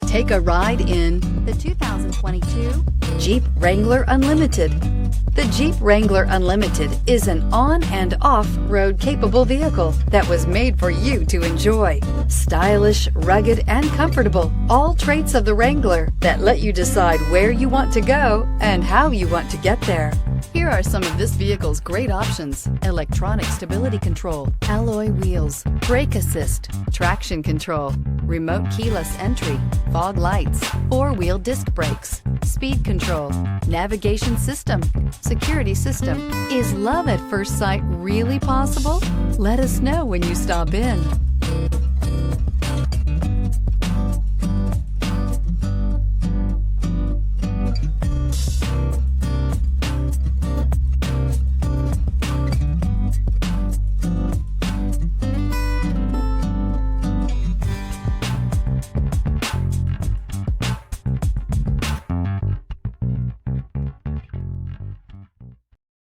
Take a ride in the 2022 Jeep Wrangler Unlimited. The Jeep Wrangler Unlimited is an on- and off-road capable vehicle that was made for you to enjoy. Stylish, rugged, and comfortable, all traits of the Wrangler that let you decide where you want to go and how you want to get there. Here are some of this vehicle's great options: electronic stability control, alloy wheels, brake assist, traction control, remote keyless entry, fog lights, four-wheel disc brakes, speed control, navigation system, security system. Is love at first sight really possible? Let us know when you stop in.